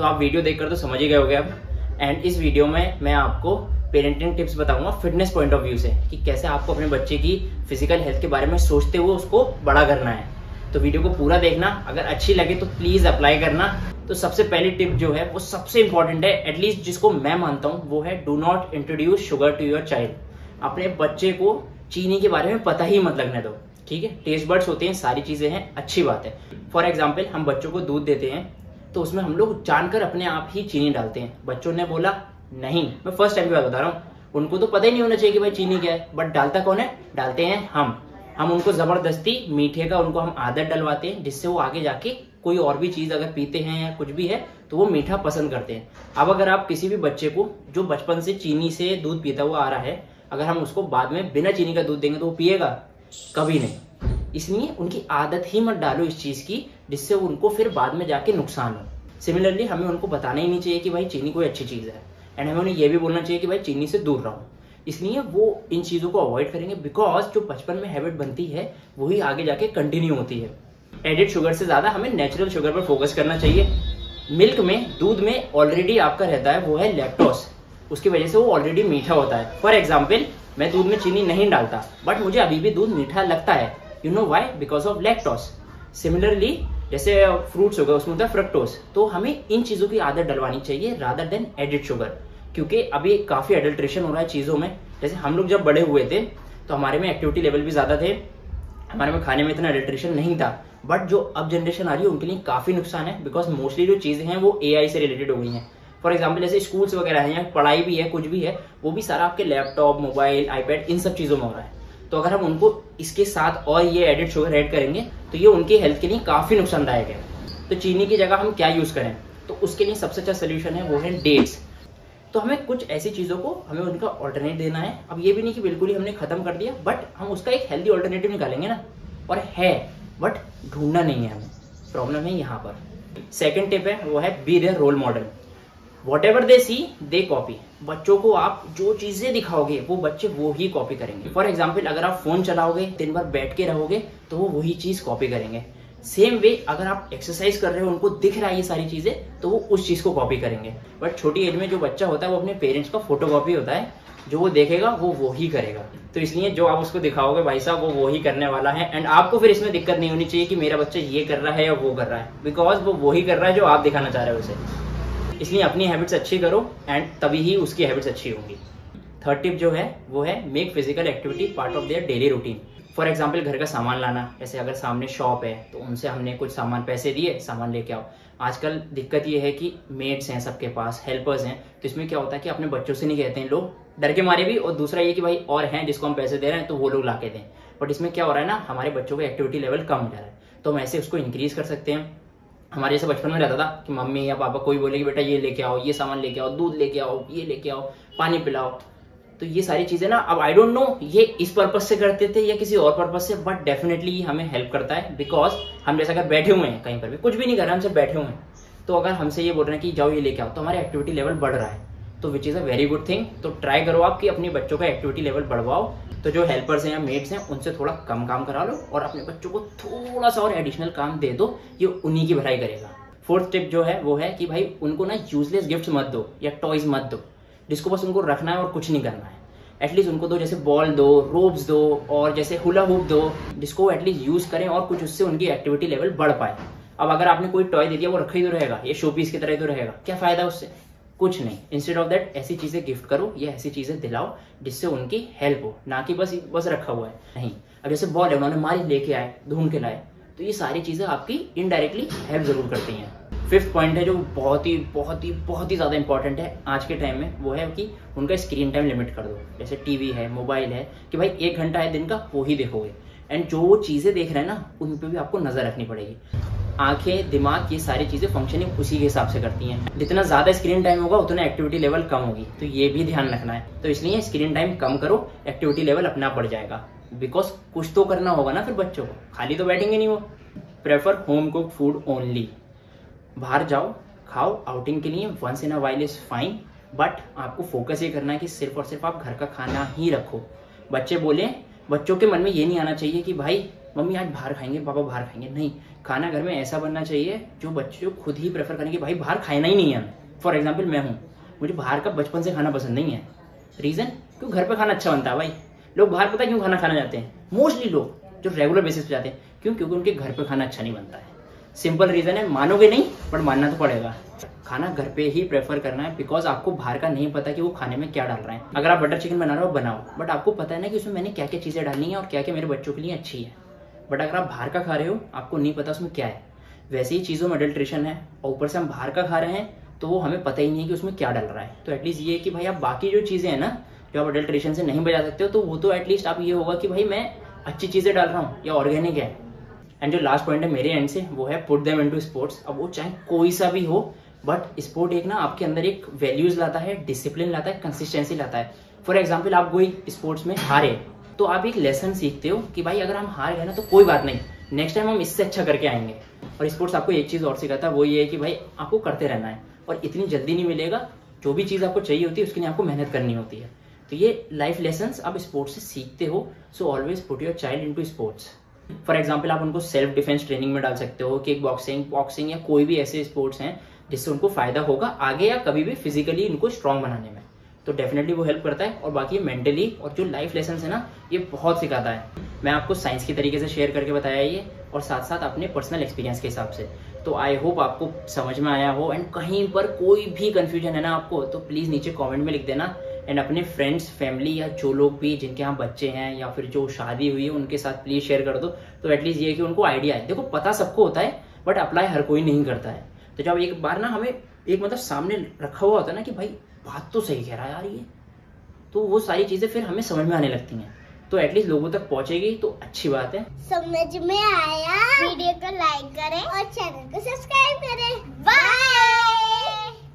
तो आप वीडियो देखकर तो समझ ही गए होगे अब। एंड इस वीडियो में मैं आपको पेरेंटिंग टिप्स बताऊंगा फिटनेस पॉइंट ऑफ व्यू से कि कैसे आपको अपने बच्चे की फिजिकल हेल्थ के बारे में सोचते हुए उसको बड़ा करना है। तो वीडियो को पूरा देखना, अगर अच्छी लगे तो प्लीज अप्लाई करना। तो सबसे पहली टिप जो है वो सबसे इंपॉर्टेंट है, एटलीस्ट जिसको मैं मानता हूँ, वो है do not introduce sugar to your child. अपने बच्चे को चीनी के बारे में पता ही मत लगने दो, ठीक है। टेस्ट बड्स होते हैं, सारी चीजें हैं, अच्छी बात है। फॉर एग्जाम्पल हम बच्चों को दूध देते हैं तो उसमें हम लोग जानकर अपने आप ही चीनी डालते हैं। बच्चों ने बोला नहीं, मैं फर्स्ट टाइम की बात बता रहा हूँ, उनको तो पता ही नहीं होना चाहिए कि भाई चीनी क्या है, बट डालता कौन है? डालते हैं हम उनको जबरदस्ती मीठे का उनको हम आदत डलवाते हैं, जिससे वो आगे जाके कोई और भी चीज अगर पीते हैं या कुछ भी है तो वो मीठा पसंद करते हैं। अब अगर आप किसी भी बच्चे को जो बचपन से चीनी से दूध पीता हुआ आ रहा है, अगर हम उसको बाद में बिना चीनी का दूध देंगे तो वो पिएगा? कभी नहीं। इसलिए उनकी आदत ही मत डालो इस चीज की, जिससे उनको फिर बाद में जाके नुकसान हो। सिमिलरली हमें उनको बताना ही नहीं चाहिए कि भाई चीनी कोई अच्छी चीज है, एंड हमें उन्हें यह भी बोलना चाहिए कि भाई चीनी से दूर रहो। इसलिए वो इन चीजों को अवॉइड करेंगे, बिकॉज जो बचपन में हैबिट बनती है वही आगे जाके कंटिन्यू होती है। एडिड शुगर से ज्यादा हमें नेचुरल शुगर पर फोकस करना चाहिए। मिल्क में, दूध में ऑलरेडी आपका रहता है वो है लैक्टोस, उसकी वजह से वो ऑलरेडी मीठा होता है। फॉर एग्जाम्पल मैं दूध में चीनी नहीं डालता, बट मुझे अभी भी दूध मीठा लगता है। You know why? Because of lactose. Similarly जैसे फ्रूट्स हो गए, उसमें होता है फ्रक्टोस। तो हमें इन चीजों की आदत डलवानी चाहिए रादर देन एडिड शुगर, क्योंकि अभी काफी एडल्ट्रेशन हो रहा है चीजों में। जैसे हम लोग जब बड़े हुए थे तो हमारे में एक्टिविटी लेवल भी ज्यादा थे, हमारे में खाने में इतना एडल्ट्रेशन नहीं था। बट जो अब जनरेशन आ रही है उनके लिए काफी नुकसान है, बिकॉज मोस्टली जो चीजें हैं वो एआई से रिलेटेड हो गई हैं। फॉर एग्जाम्पल जैसे स्कूल्स वगैरह हैं या पढ़ाई भी है, कुछ भी है, वो भी सारा आपके लैपटॉप, मोबाइल, आईपैड, इन सब चीजों में हो रहा है। तो अगर हम उनको इसके साथ और ये एडिड शुगर ऐड करेंगे तो ये उनकी हेल्थ के लिए काफी नुकसानदायक है। तो चीनी की जगह हम क्या यूज करें? तो उसके लिए सबसे अच्छा सोल्यूशन है वो है डेट्स। तो हमें कुछ ऐसी चीजों को हमें उनका ऑल्टरनेट देना है। अब ये भी नहीं कि बिल्कुल ही हमने खत्म कर दिया, बट हम उसका एक हेल्दी ऑल्टरनेटिव निकालेंगे ना, और है, बट ढूंढना नहीं है हमें, प्रॉब्लम है यहाँ पर। सेकेंड टिप है वो है be their role model. Whatever they see they copy. बच्चों को आप जो चीजें दिखाओगे वो बच्चे वो ही कॉपी करेंगे। फॉर एग्जाम्पल अगर आप फोन चलाओगे, दिन भर बैठ के रहोगे, तो वो वही चीज कॉपी करेंगे। सेम वे अगर आप एक्सरसाइज कर रहे हो, उनको दिख रहा है ये सारी चीजें, तो वो उस चीज को कॉपी करेंगे। बट छोटी एज में जो बच्चा होता है वो अपने पेरेंट्स का फोटोकॉपी होता है, जो वो देखेगा वो ही करेगा। तो इसलिए जो आप उसको दिखाओगे भाई साहब वो ही करने वाला है। एंड आपको फिर इसमें दिक्कत नहीं होनी चाहिए कि मेरा बच्चा ये कर रहा है या वो कर रहा है, बिकॉज वो ही कर रहा है जो आप दिखाना चाह रहे हो उसे। इसलिए अपनी हैबिट्स अच्छी करो एंड तभी ही उसकी हैबिट्स अच्छी होंगी। थर्ड टिप जो है वो है make physical activity part of their daily routine. For example घर का सामान लाना, जैसे अगर सामने शॉप है तो उनसे हमने कुछ सामान, पैसे दिए, सामान लेके आओ। आजकल दिक्कत ये है कि मेड्स हैं सबके पास, हेल्पर्स हैं, तो इसमें क्या होता है कि अपने बच्चों से नहीं कहते हैं लोग, डर के मारे भी, और दूसरा ये कि भाई और हैं जिसको हम पैसे दे रहे हैं तो वो लोग ला के दें। बट इसमें क्या हो रहा है ना, हमारे बच्चों का एक्टिविटी लेवल कम हो जा रहा है, तो हम ऐसे उसको इंक्रीज कर सकते हैं। हमारे जैसे बचपन में रहता था कि मम्मी या पापा कोई बोले कि बेटा ये लेके आओ, ये सामान लेके आओ, दूध लेके आओ, ये लेके आओ, पानी पिलाओ। तो ये सारी चीजें ना, अब आई डोंट नो ये इस पर्पज से करते थे या किसी और पर्पज से, बट डेफिनेटली हमें हेल्प करता है। बिकॉज हम जैसे अगर बैठे हुए हैं कहीं पर भी, कुछ भी नहीं कर रहे, हम सिर्फ बैठे हुए हैं, तो अगर हमसे ये बोल रहे हैं कि जाओ ये लेके आओ, तो हमारा एक्टिविटी लेवल बढ़ रहा है, तो which is a very good thing. तो ट्राई करो आप कि अपने बच्चों का एक्टिविटी लेवल बढ़वाओ। तो जो हेल्पर्स हैं या मेड्स हैं उनसे थोड़ा कम काम करा लो और अपने बच्चों को थोड़ा सा और एडिशनल काम दे दो, ये उन्हीं की भलाई करेगा। फोर्थ टिप जो है वो है कि भाई उनको ना यूजलेस गिफ्ट्स मत दो या टॉयज मत दो, जिसको बस उनको रखना है और कुछ नहीं करना है। एटलीस्ट उनको दो, जैसे बॉल दो, रोप्स दो, और जैसे हुला हुप दो, जिसको एटलीस्ट यूज करें और कुछ उससे उनकी एक्टिविटी लेवल बढ़ पाए। अब अगर आपने कोई टॉय दे दिया, वो रखा ही तो रहेगा, ये शो पीस की तरह ही तो रहेगा, क्या फायदा उससे? कुछ नहीं। इंस्टेड ऑफ दैट ऐसी चीजें गिफ्ट करो या ऐसी चीजें दिलाओ जिससे उनकी हेल्प हो, ना कि बस रखा हुआ है नहीं। अब जैसे बॉल है, उन्होंने मारी, लेके आए, ढूंढ के लाए, तो ये सारी चीजें आपकी इनडायरेक्टली हेल्प जरूर करती हैं। फिफ्थ पॉइंट है जो बहुत ही ज्यादा इंपॉर्टेंट है आज के टाइम में, वो है कि उनका स्क्रीन टाइम लिमिट कर दो। जैसे टीवी है, मोबाइल है, कि भाई 1 घंटा है दिन का, वो ही देखोगे। एंड जो वो चीजें देख रहे हैं ना, उन पे भी आपको नजर रखनी पड़ेगी। आंखें, दिमाग, ये सारी चीजें फंक्शनिंग उसी के हिसाब से करती हैं। जितना ज्यादा स्क्रीन टाइम होगा उतना एक्टिविटी लेवल कम होगी, तो ये भी ध्यान रखना है। तो इसलिए स्क्रीन टाइम कम करो, एक्टिविटी लेवल अपना बढ़ जाएगा। बिकॉज कुछ तो करना होगा ना फिर बच्चों को, खाली तो बैठेंगे नहीं वो। Prefer home cook food only. बाहर जाओ, खाओ, आउटिंग के लिए once in a while is fine, but आपको फोकस ये करना है कि सिर्फ और सिर्फ आप घर का खाना ही रखो। बच्चे बोले, बच्चों के मन में ये नहीं आना चाहिए कि भाई मम्मी आज बाहर खाएंगे, पापा बाहर खाएंगे। नहीं, खाना घर में ऐसा बनना चाहिए जो बच्चे खुद ही प्रेफर करेंगे भाई बाहर खाना ही नहीं है हमें। फॉर एग्जाम्पल मैं हूँ, मुझे बाहर का बचपन से खाना पसंद नहीं है। रीजन, क्यों? घर पे खाना अच्छा बनता है भाई। लोग बाहर पता है क्यों खाना खाने जाते हैं? मोस्टली लोग जो रेगुलर बेसिस पे जाते हैं, क्यों? क्योंकि उनके घर पे खाना अच्छा नहीं बनता है। सिंपल रीजन है, मानोगे नहीं बट मानना तो पड़ेगा। खाना घर पे ही प्रेफर करना है, बिकॉज आपको बाहर का नहीं पता कि वो खाने में क्या डाल रहे हैं। अगर आप बटर चिकन बना रहे हो बनाओ, बट आपको पता है ना कि उसमें मैंने क्या क्या चीजें डालनी है और क्या क्या मेरे बच्चों के लिए अच्छी है। बट अगर आप बाहर का खा रहे हो, आपको नहीं पता उसमें क्या है। वैसे ही चीजों में अडल्ट्रेशन है, और ऊपर से हम बाहर का खा रहे हैं तो वो हमें पता ही नहीं है कि उसमें क्या डाल रहा है। तो एटलीस्ट ये है कि भाई आप बाकी जो चीजें हैं ना, जो आप अडल्ट्रेशन से नहीं बचा सकते हो, तो वो तो एटलीस्ट आप ये होगा कि भाई मैं अच्छी चीजें डाल रहा हूँ या ऑर्गेनिक है। एंड जो लास्ट पॉइंट है मेरे एंड से, वो है पुट देम इनटू स्पोर्ट्स। अब वो चाहे कोई सा भी हो, बट स्पोर्ट एक ना आपके अंदर एक वैल्यूज लाता है, डिसिप्लिन लाता है, कंसिस्टेंसी लाता है। फॉर एग्जाम्पल आप कोई स्पोर्ट्स में हारे तो आप एक लेसन सीखते हो कि भाई अगर हम हार गए ना तो कोई बात नहीं, नेक्स्ट टाइम हम इससे अच्छा करके आएंगे। और स्पोर्ट्स आपको एक चीज और सिखाता है, वो ये है कि भाई आपको करते रहना है और इतनी जल्दी नहीं मिलेगा। जो भी चीज आपको चाहिए होती है उसके लिए आपको मेहनत करनी होती है। तो ये लाइफ लेसन्स आप स्पोर्ट्स से सीखते हो। So always put your child into sports. For example आप उनको सेल्फ डिफेंस ट्रेनिंग में डाल सकते हो, किक बॉक्सिंग, बॉक्सिंग या कोई भी ऐसे स्पोर्ट्स हैं जिससे उनको फायदा होगा आगे या कभी भी फिजिकली इनको स्ट्रांग बनाने में। तो डेफिनेटली वो हेल्प करता है। और बाकी मेंटली और जो लाइफ लेसन है ना, ये बहुत सिखाता है। मैं आपको साइंस की तरीके से शेयर करके बताया ये, और साथ साथ अपने पर्सनल एक्सपीरियंस के हिसाब से। तो आई होप आपको समझ में आया हो। एंड कहीं पर कोई भी कंफ्यूजन है ना आपको, तो प्लीज नीचे कमेंट में लिख देना। एंड अपने फ्रेंड्स, फैमिली या जो लोग भी जिनके यहाँ बच्चे हैं या फिर जो शादी हुई है उनके साथ प्लीज शेयर कर दो। तो एटलीस्ट ये कि उनको आइडिया है। देखो पता सबको होता है बट अप्लाई हर कोई नहीं करता है। तो जब एक बार ना हमें एक मतलब सामने रखा हुआ होता है ना कि भाई बात तो सही कह रहा है यार ये, तो वो सारी चीजें फिर हमें समझ में आने लगती हैं। तो एटलीस्ट लोगों तक पहुंचेगी तो अच्छी बात है। समझ में आया? वीडियो को लाइक करें और चैनल को